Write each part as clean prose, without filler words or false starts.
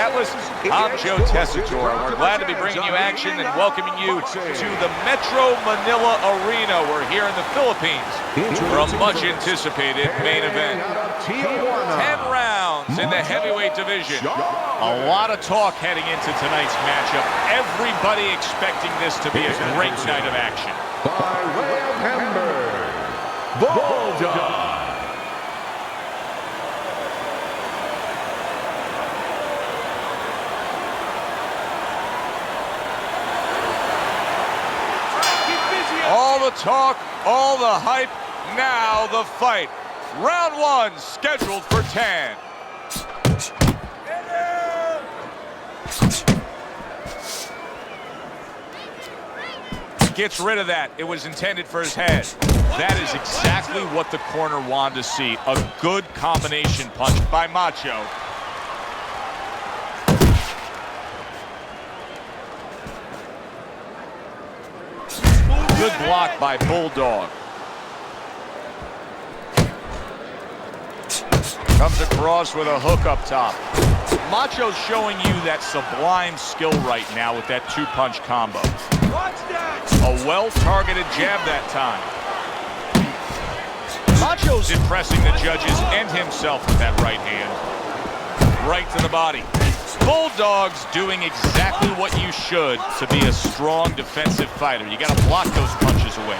Atlas. I'm Joe Tessitore. We're glad to be bringing you action and welcoming you to the Metro Manila Arena. We're here in the Philippines for a much-anticipated main event. 10 rounds in the heavyweight division. A lot of talk heading into tonight's matchup. Everybody expecting this to be a great night of action. By way of Hamburg, Bulldog. All the talk, all the hype, now the fight. Round one scheduled for 10. Gets rid of that. It was intended for his head. That is exactly what the corner wanted to see. A good combination punch by Macho. Good block by Bulldog. Comes across with a hook up top. Macho's showing you that sublime skill right now with that two-punch combo. A well-targeted jab that time. Macho's impressing the judges and himself with that right hand. Right to the body. Bulldog's doing exactly what you should to be a strong defensive fighter. You got to block those punches away.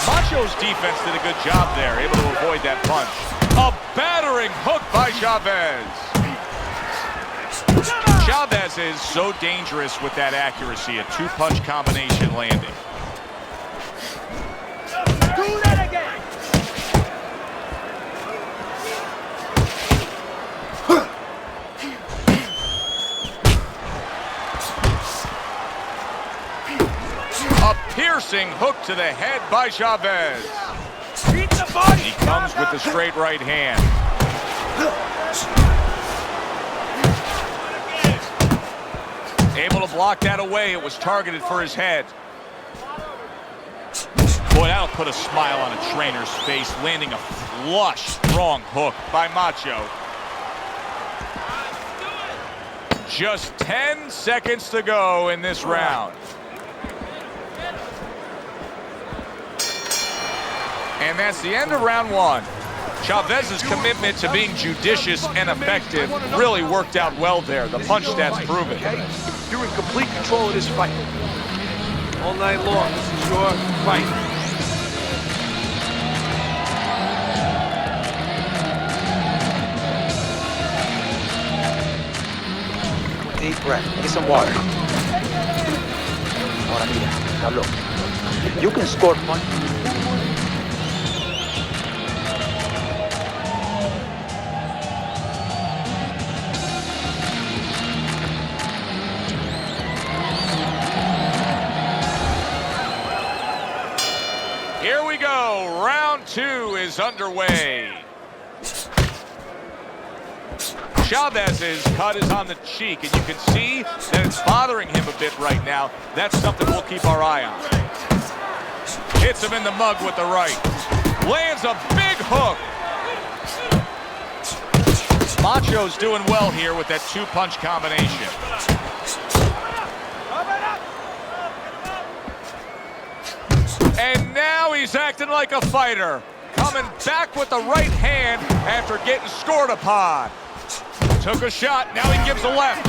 Macho's defense did a good job there, able to avoid that punch. A battering hook by Chavez. Chavez is so dangerous with that accuracy, a two-punch combination landing. Do that again. A piercing hook to the head by Chavez. Beat the body. He comes with the straight right hand. Able to block that away. It was targeted for his head. Boy, that'll put a smile on a trainer's face, landing a flush, strong hook by Macho. Just 10 seconds to go in this round. And that's the end of round one. Chavez's commitment to being judicious and effective really worked out well there. The punch stats prove it. You're in complete control of this fight. All night long, this is your fight. Deep breath. Get some water. Ahora mira, now look. You can score punch. Here we go. Round two is underway. Chavez's cut is on the cheek, and you can see that it's bothering him a bit right now. That's something we'll keep our eye on. Hits him in the mug with the right. Lands a big hook. Macho's doing well here with that two-punch combination. And now he's acting like a fighter. Coming back with the right hand after getting scored upon. Took a shot, now he gives a left.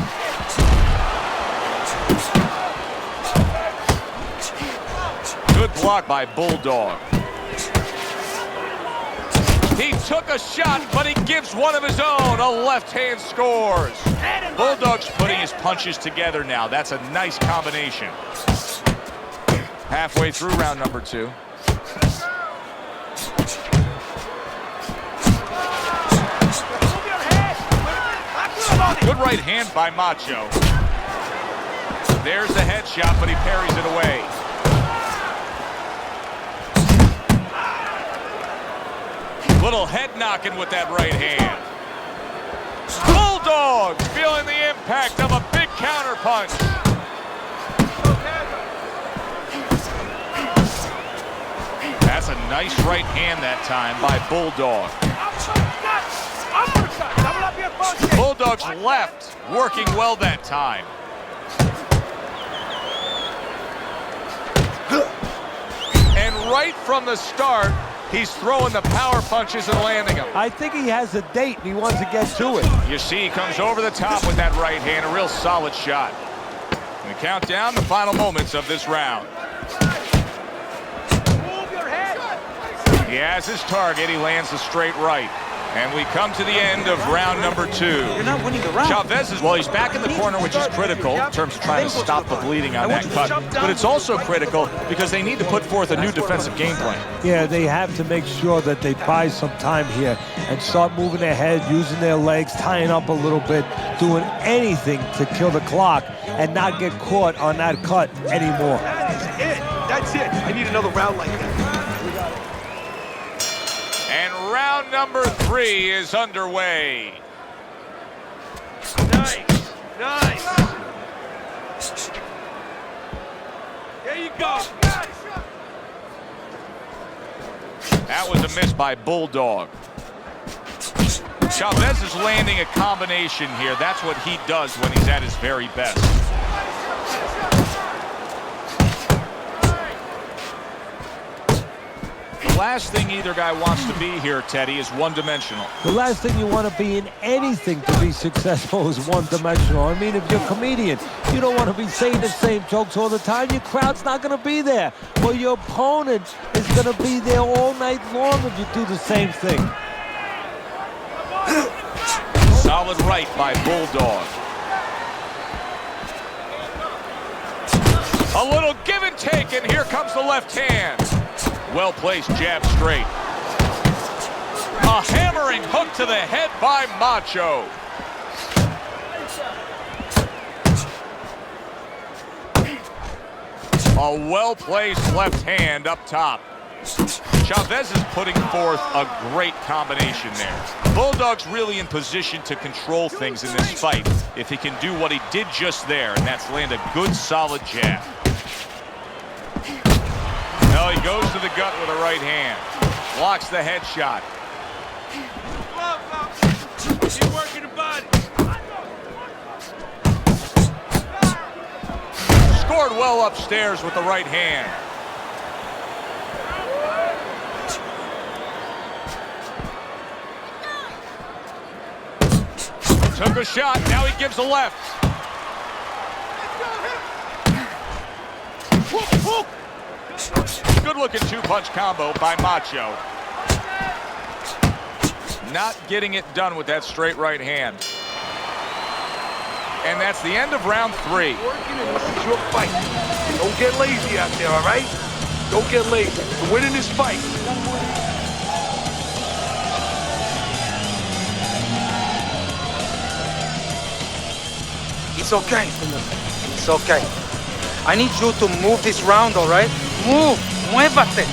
Good block by Bulldog. He took a shot, but he gives one of his own. A left hand scores. Bulldog's putting his punches together now. That's a nice combination. Halfway through round number two. Good right hand by Macho. There's the headshot, but he parries it away. Little head knocking with that right hand. Bulldog feeling the impact of a big counter punch. That's a nice right hand that time by Bulldog. Bulldog's left working well that time. And right from the start, he's throwing the power punches and landing them. I think he has a date and he wants to get to it. You see, he comes over the top with that right hand, a real solid shot. And we count down the final moments of this round. He has his target. He lands a straight right. And we come to the end of round number 2. You're not winning the round. Chavez is, well, he's back in the corner, which is critical in terms of trying to stop the bleeding on that cut. But it's also critical because they need to put forth a new defensive game plan. Yeah, they have to make sure that they buy some time here and start moving their head, using their legs, tying up a little bit, doing anything to kill the clock and not get caught on that cut anymore. That's it. That's it. I need another round like that. And round number 3 is underway. Nice. Nice. There you go. That was a miss by Bulldog. Chavez is landing a combination here. That's what he does when he's at his very best. The last thing either guy wants to be here, Teddy, is one-dimensional. The last thing you want to be in anything to be successful is one-dimensional. I mean, if you're a comedian, you don't want to be saying the same jokes all the time. Your crowd's not going to be there. Well, your opponent is going to be there all night long if you do the same thing. Solid right by Bulldog. A little give and take, and here comes the left hand. Well-placed jab straight. A hammering hook to the head by Macho. A well-placed left hand up top. Chavez is putting forth a great combination there. Bulldog's really in position to control things in this fight if he can do what he did just there, and that's land a good, solid jab. No, he goes to the gut with a right hand. Blocks the headshot. Keep working the body. Scored well upstairs with the right hand. Took a shot, now he gives a left. Good-looking two-punch combo by Macho. Not getting it done with that straight right hand. And that's the end of round 3. Working it. This is your fight. Don't get lazy out there, all right? Don't get lazy. You're winning this fight. It's okay. It's okay. I need you to move this round, all right? Move. Muévate.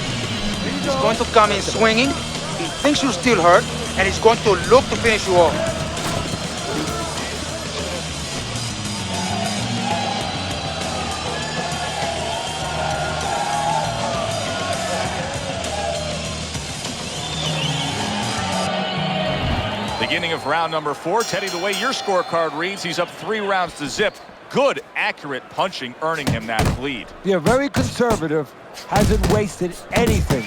He's going to come in swinging. He thinks you're still hurt, and he's going to look to finish you off. Beginning of round number 4. Teddy, the way your scorecard reads, he's up 3 rounds to zip. Good, accurate punching earning him that lead. Yeah, very conservative, hasn't wasted anything,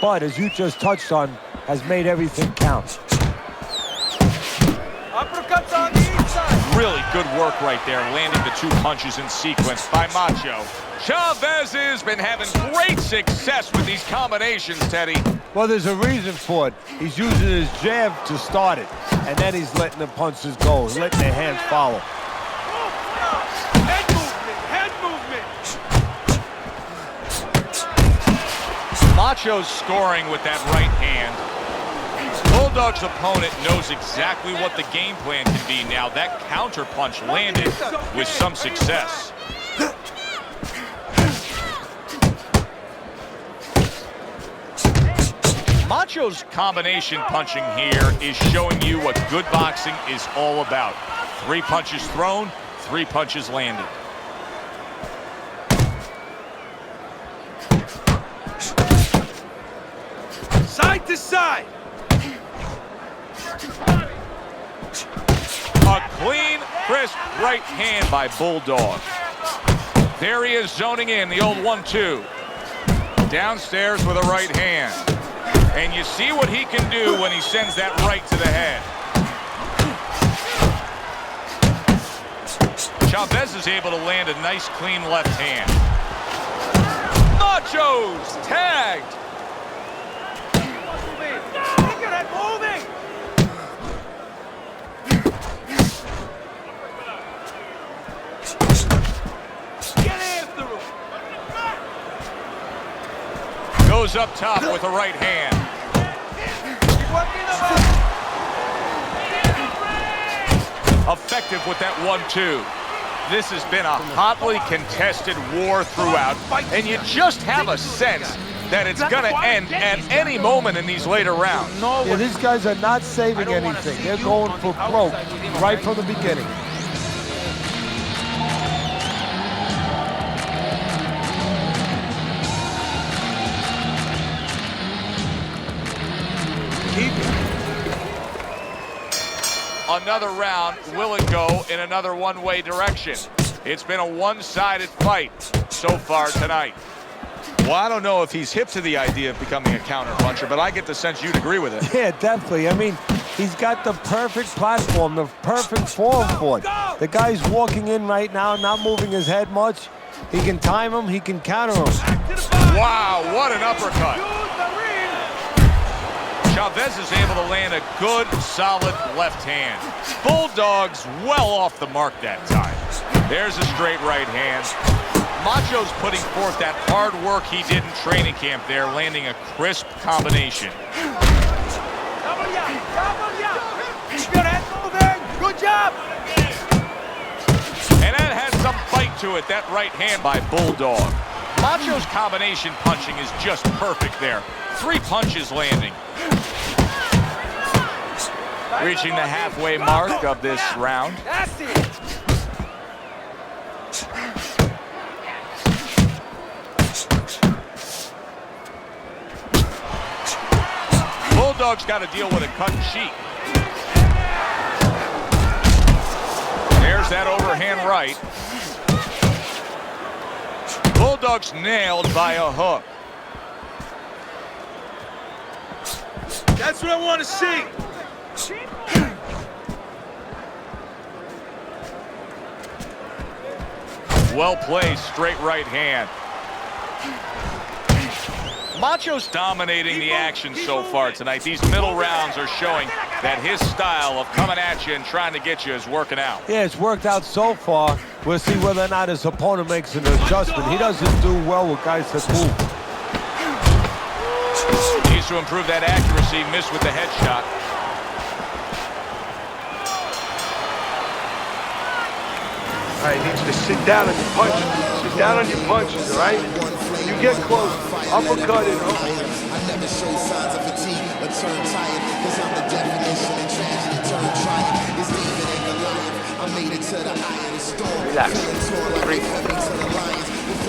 but as you just touched on, has made everything count. Uppercuts on the inside. Really good work right there, landing the 2 punches in sequence by Macho. Chavez has been having great success with these combinations, Teddy. Well, there's a reason for it. He's using his jab to start it, and then he's letting the punches go, letting the hands follow. Head movement. Head movement. Macho's scoring with that right hand. Bulldog's opponent knows exactly what the game plan can be now. That counter punch landed with some success. Macho's combination punching here is showing you what good boxing is all about. 3 punches thrown, 3 punches landed. Side to side. A clean, crisp right hand by Bulldog. There he is zoning in, the old 1-2. Downstairs with a right hand. And you see what he can do when he sends that right to the head. Chavez is able to land a nice, clean left hand. Macho's tagged. Look at it moving. Get after him. Goes up top with a right hand. Effective with that 1-2. This has been a hotly contested war throughout, and you just have a sense that it's going to end at any moment in these later rounds. Yeah, these guys are not saving anything. They're going for broke right from the beginning. Another round, will it go in another one-way direction? It's been a one-sided fight so far tonight. Well, I don't know if he's hip to the idea of becoming a counter-puncher, but I get the sense you'd agree with it. Yeah, definitely. I mean, he's got the perfect platform, the perfect form for it. The guy's walking in right now, not moving his head much. He can time him, he can counter him. Wow, what an uppercut. Chavez is able to land a good, solid left hand. Bulldog's well off the mark that time. There's a straight right hand. Macho's putting forth that hard work he did in training camp there, landing a crisp combination. Keep your head moving. Good job. And that has some bite to it, that right hand by Bulldog. Macho's combination punching is just perfect there. 3 punches landing. Reaching the halfway mark of this round. That's it. Bulldog's got to deal with a cut sheet. There's that overhand right. Bulldog's nailed by a hook. That's what I want to see. Well placed, straight right hand. Macho's dominating the action so far tonight. These middle rounds are showing that his style of coming at you and trying to get you is working out. Yeah, it's worked out so far. We'll see whether or not his opponent makes an adjustment. He doesn't do well with guys that move. Needs to improve that accuracy, missed with the headshot. All right, you need to sit down on your punches. Sit down on your punches, all right? You get close, uppercut it. I never show signs of fatigue or turn tired, cause I'm the definition of tragedy turned triumph. It's David and Goliath. I made it to the eye of the storm. Relax. Breathe.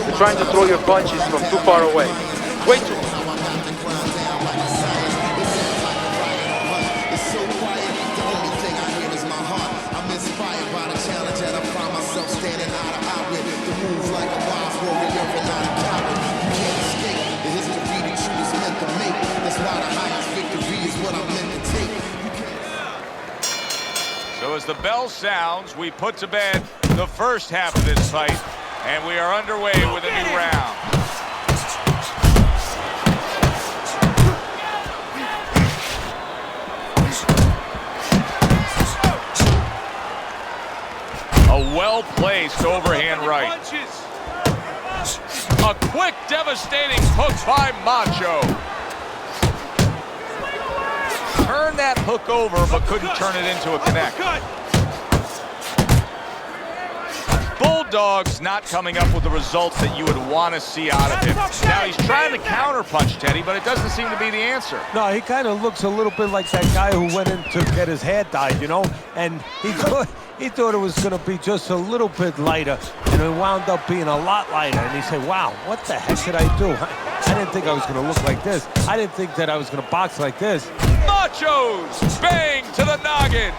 You're trying to throw your punches from too far away. Way too far. It's so quiet, the only thing I hear is my heart. I'm inspired by the challenge and I find myself standing eye to eye with the moves like a wise warrior and not a coward. You can't escape the history the truth is meant to make. That's why the highest victory is what I'm meant to take. So as the bell sounds, we put to bed the first half of this fight, and we are underway with a new round. A well-placed overhand right. A quick, devastating hook by Macho. Turned that hook over, but couldn't turn it into a connect. Bulldog's not coming up with the results that you would want to see out of him. Now, he's trying to counterpunch, Teddy, but it doesn't seem to be the answer. No, he kind of looks a little bit like that guy who went in to get his hair dyed, you know? And he thought it was going to be just a little bit lighter, and it wound up being a lot lighter. And he said, wow, what the heck did I do? I didn't think I was going to look like this. I didn't think that I was going to box like this. Macho's bang to the noggin.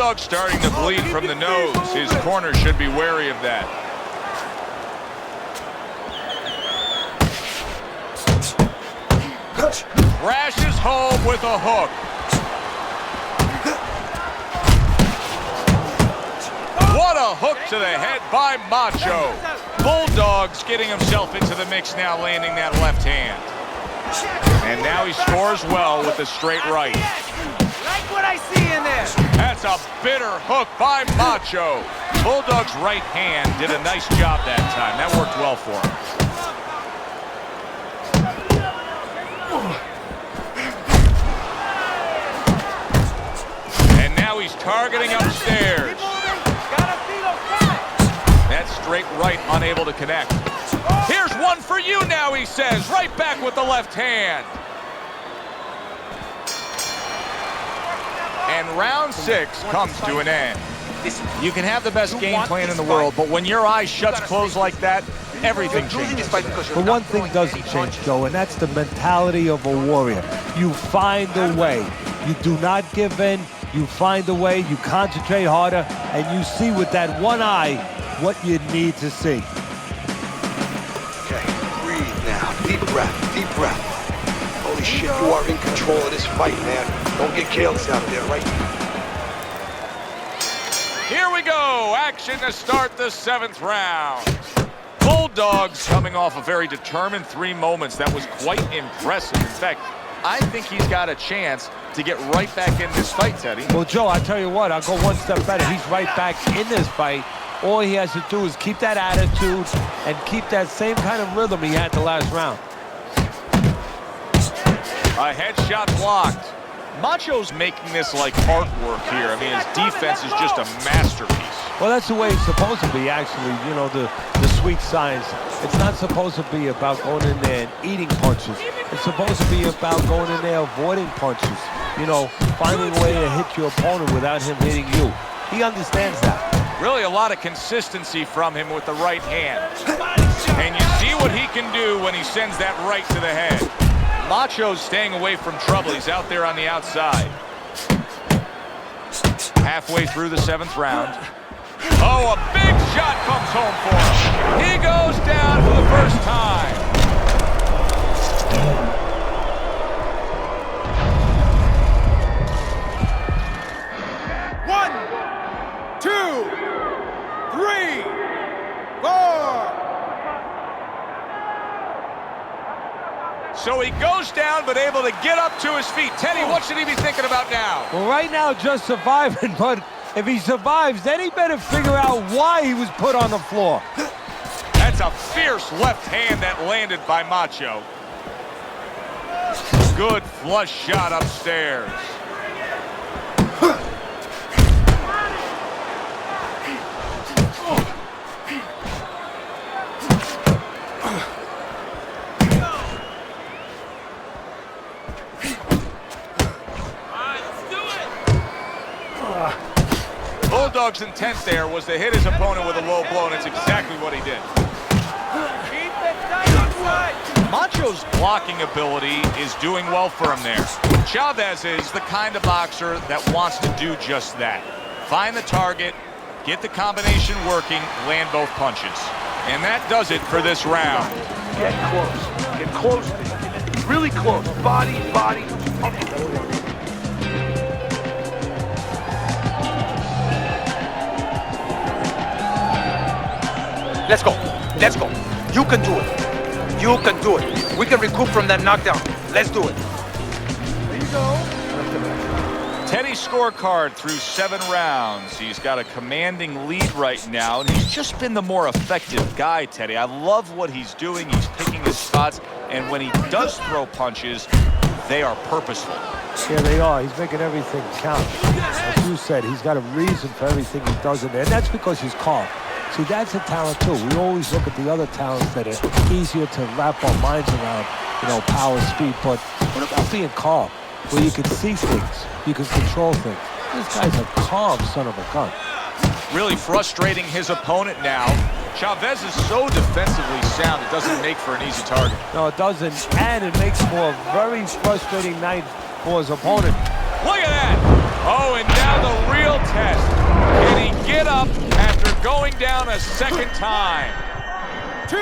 Bulldog starting to bleed from the nose. His corner should be wary of that. Crashes home with a hook. What a hook to the head by Macho. Bulldog's getting himself into the mix now, landing that left hand. And now he scores well with the straight right. Like what I see in there. That's a bitter hook by Macho. Bulldog's right hand did a nice job that time. That worked well for him. And now he's targeting upstairs. That straight right unable to connect. Here's one for you now, he says. Right back with the left hand. And round 6 comes to an end. You can have the best game plan in the world, but when your eyes shuts closed like that, everything changes. But one thing doesn't change, Joe, and that's the mentality of a warrior. You find a way. You do not give in. You find a way. You concentrate harder, and you see with that one eye what you need to see. Okay, breathe now. Deep breath, deep breath. Holy shit, you are in control of this fight, man. Don't get careless out there, right? Here we go. Action to start the 7th round. Bulldogs coming off a very determined 3 moments. That was quite impressive. In fact, I think he's got a chance to get right back in this fight, Teddy. Well, Joe, I tell you what, I'll go one step better. He's right back in this fight. All he has to do is keep that attitude and keep that same kind of rhythm he had the last round. A headshot blocked. Macho's making this like artwork here. I mean, his defense is just a masterpiece. Well, that's the way it's supposed to be, actually. You know, the sweet science. It's not supposed to be about going in there and eating punches. It's supposed to be about going in there avoiding punches. You know, finding a way to hit your opponent without him hitting you. He understands that. Really a lot of consistency from him with the right hand. And you see what he can do when he sends that right to the head. Macho's staying away from trouble. He's out there on the outside. Halfway through the 7th round. Oh, a big shot comes home for him. He goes down for the first time. One, 2, 3, 4. So he goes down, but able to get up to his feet. Teddy, what should he be thinking about now? Well, right now, just surviving, but if he survives, then he better figure out why he was put on the floor. That's a fierce left hand that landed by Macho. Good flush shot upstairs. Bulldog's intent there was to hit his opponent with a low blow, and it's exactly what he did. Keep it tight inside. Macho's blocking ability is doing well for him there. Chavez is the kind of boxer that wants to do just that. Find the target, get the combination working, land both punches. And that does it for this round. Get close. Get close. Really close. Body, body. Let's go. Let's go. You can do it. You can do it. We can recoup from that knockdown. Let's do it. There you go. Teddy's scorecard through 7 rounds. He's got a commanding lead right now, and he's just been the more effective guy, Teddy. I love what he's doing. He's picking his spots, and when he does throw punches, they are purposeful. Yeah, they are. He's making everything count. As you said, he's got a reason for everything he does in there, and that's because he's calm. See, that's a talent, too. We always look at the other talents that are easier to wrap our minds around, you know, power, speed, but what about being calm, where you can see things, you can control things? This guy's a calm son of a gun. Really frustrating his opponent now. Chavez is so defensively sound, it doesn't make for an easy target. No, it doesn't, and it makes for a very frustrating night for his opponent. Look at that! Oh, and now the real test. going down a second time. 2, 3,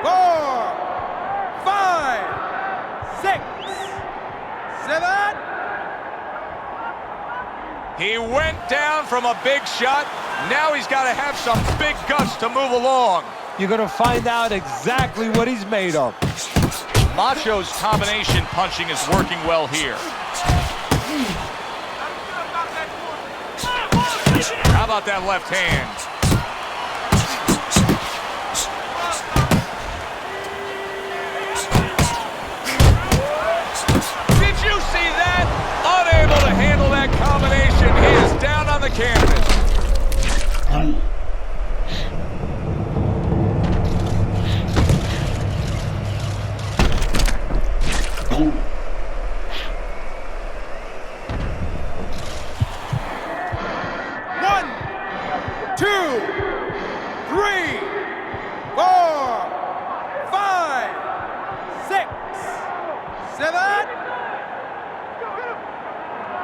4, 5, 6, 7. He went down from a big shot. Now he's got to have some big guts to move along. You're going to find out exactly what he's made of. Macho's combination punching is working well here. How about that left hand? Did you see that? Unable to handle that combination. He is down on the canvas.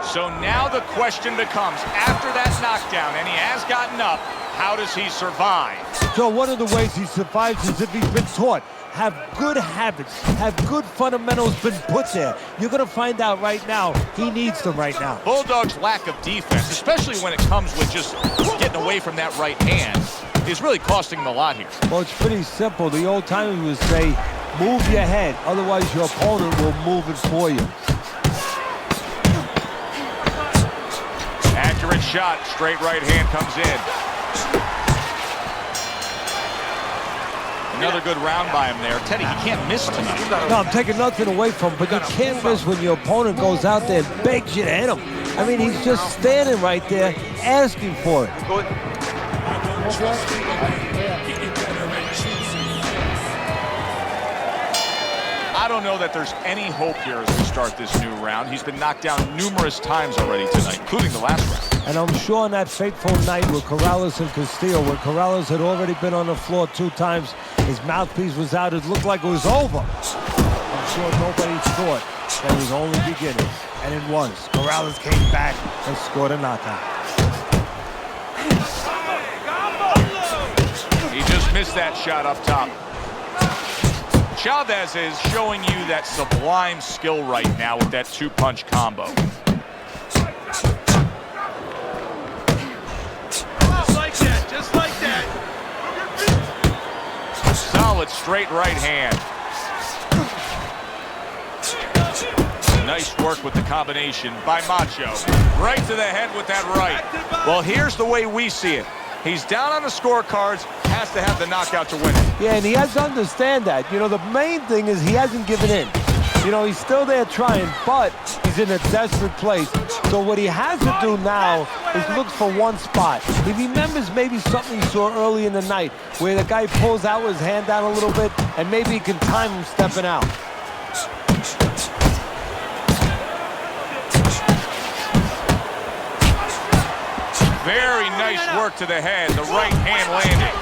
So now the question becomes, after that knockdown, and he has gotten up, how does he survive? So one of the ways he survives is if he's been taught. Have good habits, have good fundamentals been put there. You're going to find out right now, he needs them right now. Bulldog's lack of defense, especially when it comes with just getting away from that right hand, is really costing him a lot here. Well, it's pretty simple. The old timers would say, move your head, otherwise your opponent will move it for you. Accurate shot, straight right hand comes in. Another good round by him there. Teddy, he can't miss tonight. No, I'm taking nothing away from him, but you can't miss when your opponent goes out there and begs you to hit him. I mean, he's just standing right there asking for it. I don't know that there's any hope here as we start this new round. He's been knocked down numerous times already tonight, including the last round. And I'm sure on that fateful night with Corrales and Castillo, when Corrales had already been on the floor 2 times, his mouthpiece was out, it looked like it was over. I'm sure nobody thought that it was only beginning. And it was. Corrales came back and scored a knockout. He just missed that shot up top. Chavez is showing you that sublime skill right now with that 2-punch combo. Just like that, just like that. Solid straight right hand. Nice work with the combination by Macho. Right to the head with that right. Well, here's the way we see it. He's down on the scorecards, has to have the knockout to win it. Yeah, and he has to understand that. You know, the main thing is he hasn't given in. You know, he's still there trying, but he's in a desperate place. So what he has to do now is look for one spot. He remembers maybe something he saw early in the night where the guy pulls out his hand down a little bit, and maybe he can time him stepping out. Very nice work to the head, the right hand landing.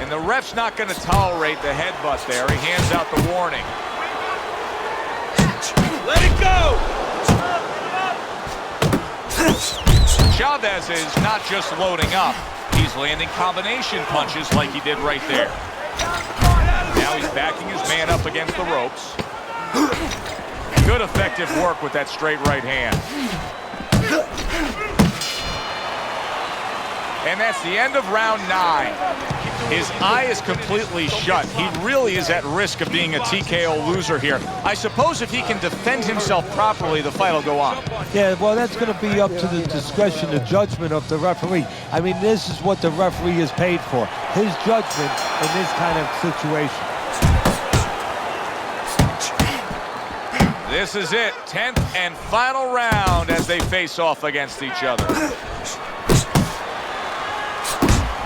And the ref's not going to tolerate the headbutt there. He hands out the warning. Let it go! Chavez is not just loading up. He's landing combination punches like he did right there. Now he's backing his man up against the ropes. Good effective work with that straight right hand. And that's the end of round 9. His eye is completely shut. He really is at risk of being a TKO loser here. I suppose if he can defend himself properly, the fight will go on. Yeah, well, that's going to be up to the discretion, the judgment of the referee. I mean, this is what the referee is paid for. His judgment in this kind of situation. This is it, 10th and final round as they face off against each other.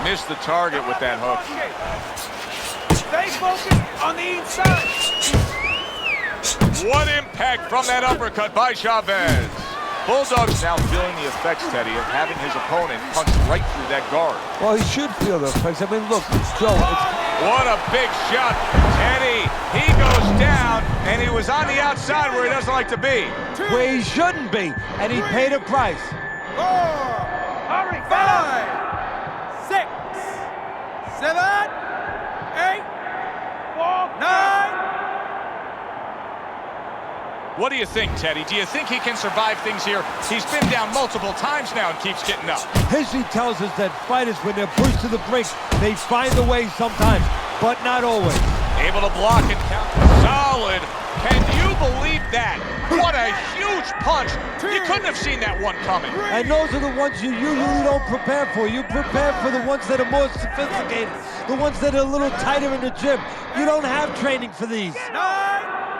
Missed the target with that hook. Stay focused on the inside. What impact from that uppercut by Chavez. Bulldog's now feeling the effects, Teddy, of having his opponent punch right through that guard. Well, he should feel the effects. I mean, look, Joe, What a big shot. Teddy, he goes down, and he was on the outside where he doesn't like to be. Where he shouldn't be, and he paid a price. 4, 5, 6, 7, 8, 9. What do you think, Teddy? Do you think he can survive things here? He's been down multiple times now and keeps getting up. History tells us that fighters, when they're pushed to the brink, they find a way sometimes, but not always. Able to block and count. Solid. Can you believe that? What a huge punch. You couldn't have seen that one coming. And those are the ones you usually don't prepare for. You prepare for the ones that are more sophisticated, the ones that are a little tighter in the gym. You don't have training for these. 9,